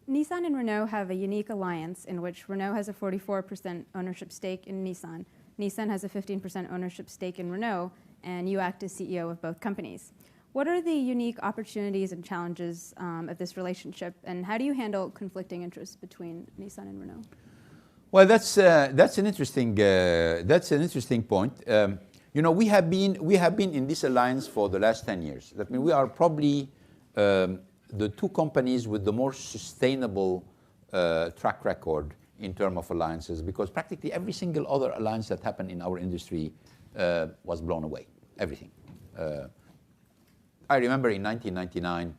Nissan and Renault have a unique alliance in which Renault has a 44% ownership stake in Nissan. Nissan has a 15% ownership stake in Renault, and you act as CEO of both companies. What are the unique opportunities and challenges of this relationship, and how do you handle conflicting interests between Nissan and Renault? Well, that's an interesting point. You know, we have been in this alliance for the last 10 years. That means we are probably the two companies with the more sustainable track record in terms of alliances, because practically every single other alliance that happened in our industry was blown away. Everything. I remember in 1999,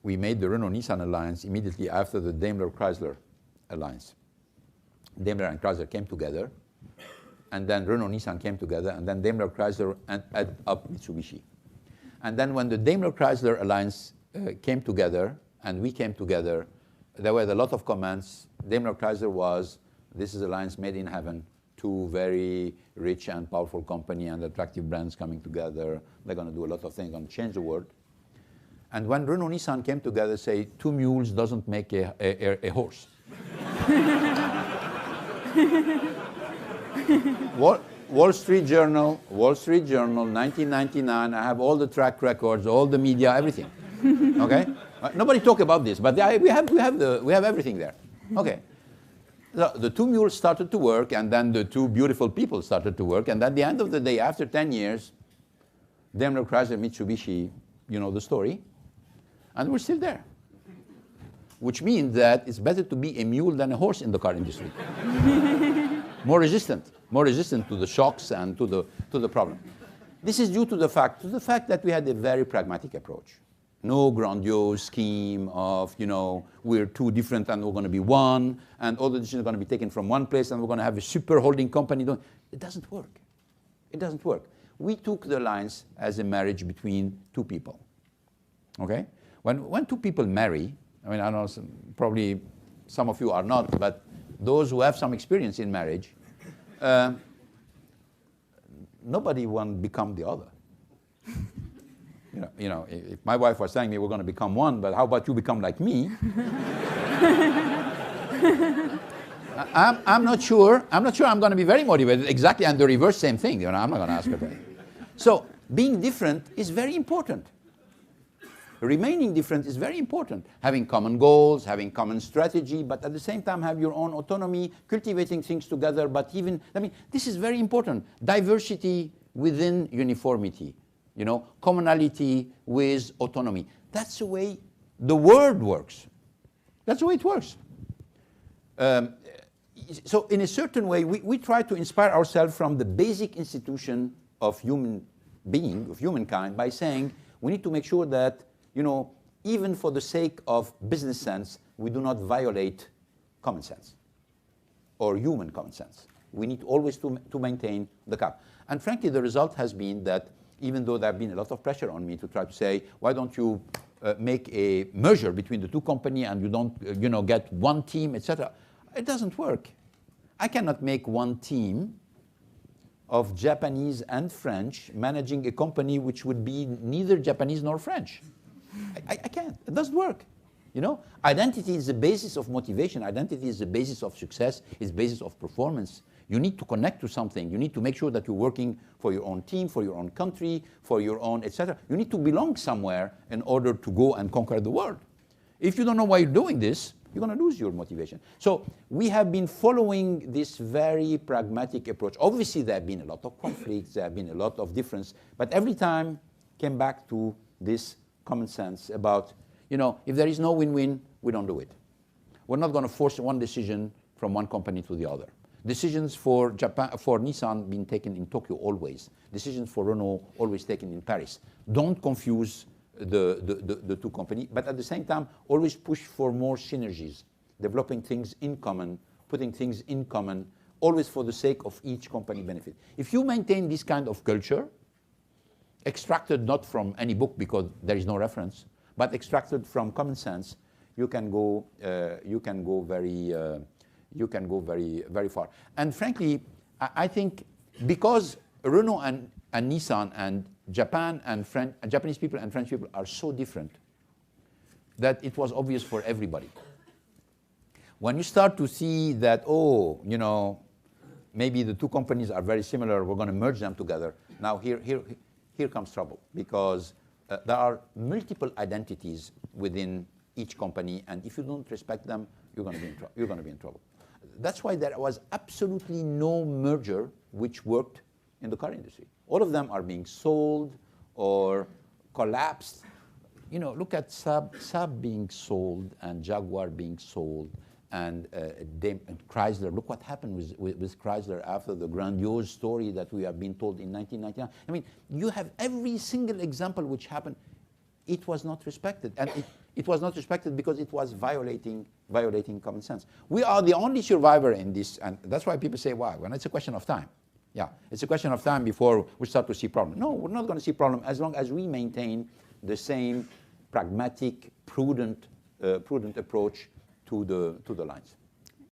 we made the Renault-Nissan alliance immediately after the Daimler-Chrysler alliance. Daimler and Chrysler came together, and then Renault-Nissan came together, and then Daimler-Chrysler added up Mitsubishi. And then when the Daimler-Chrysler alliance came together, and we came together, there were a lot of comments. Daimler-Chrysler was, this is alliance made in heaven, two very rich and powerful company and attractive brands coming together. They're going to do a lot of things, going to change the world. And when Renault-Nissan came together, say, two mules doesn't make a horse. Wall Street Journal, 1999, I have all the track records, all the media, everything. Okay? Nobody talk about this, but we have everything there. Okay. The two mules started to work, and then the two beautiful people started to work, and at the end of the day, after 10 years, Daimler, Chrysler, Mitsubishi, you know the story, and we're still there. Which means that it's better to be a mule than a horse in the car industry. More resistant to the shocks and to the problem. This is due to the fact that we had a very pragmatic approach. No grandiose scheme of, you know, we're two different and we're going to be one, and all the decisions are going to be taken from one place, and we're going to have a super holding company. It doesn't work. It doesn't work. We took the alliance as a marriage between two people. Okay? When two people marry, I mean, I know probably some of you are not, but those who have some experience in marriage, nobody wants to become the other. You know, if my wife was telling me we're going to become one, but how about you become like me? I'm not sure I'm going to be very motivated. Exactly, and the reverse, same thing. You know, I'm not going to ask her that. So being different is very important. Remaining different is very important. Having common goals, having common strategy, but at the same time have your own autonomy, cultivating things together, but even, I mean, this is very important. Diversity within uniformity, you know, commonality with autonomy. That's the way the world works. That's the way it works. So in a certain way, we try to inspire ourselves from the basic institution of human being, of humankind, by saying we need to make sure that, you know, even for the sake of business sense, we do not violate common sense or human common sense. We need always to maintain the cap. And frankly, the result has been that even though there have been a lot of pressure on me to try to say, why don't you make a merger between the two companies and you don't, you know, get one team, etc. It doesn't work. I cannot make one team of Japanese and French managing a company which would be neither Japanese nor French. I can't. It doesn't work. You know, identity is the basis of motivation. Identity is the basis of success. It's the basis of performance. You need to connect to something. You need to make sure that you're working for your own team, for your own country, for your own, etc. You need to belong somewhere in order to go and conquer the world. If you don't know why you're doing this, you're going to lose your motivation. So we have been following this very pragmatic approach. Obviously, there have been a lot of conflicts. There have been a lot of difference. But every time came back to this common sense about, you know, if there is no win-win, we don't do it. We're not going to force one decision from one company to the other. Decisions for Nissan being taken in Tokyo always. Decisions for Renault always taken in Paris. Don't confuse the two companies, but at the same time, always push for more synergies, developing things in common, putting things in common, always for the sake of each company benefit. If you maintain this kind of culture, extracted not from any book because there is no reference, but extracted from common sense, you can go very far. And frankly, I think because Renault and Nissan and Japan and Japanese people and French people are so different that it was obvious for everybody. When you start to see that, oh, maybe the two companies are very similar, we're going to merge them together. Now here comes trouble, because there are multiple identities within each company, and if you don't respect them, you're going to be in trouble. That's why there was absolutely no merger which worked in the car industry. All of them are being sold or collapsed. Look at Saab being sold and Jaguar being sold, and Chrysler. Look what happened with Chrysler after the grandiose story that we have been told in 1999. I mean, you have every single example which happened. It was not respected, and it was not respected because it was violating common sense. We are the only survivor in this, and that's why people say, why? Well, it's a question of time. Yeah, it's a question of time before we start to see problems. No, we're not going to see problems as long as we maintain the same pragmatic, prudent approach to the lines.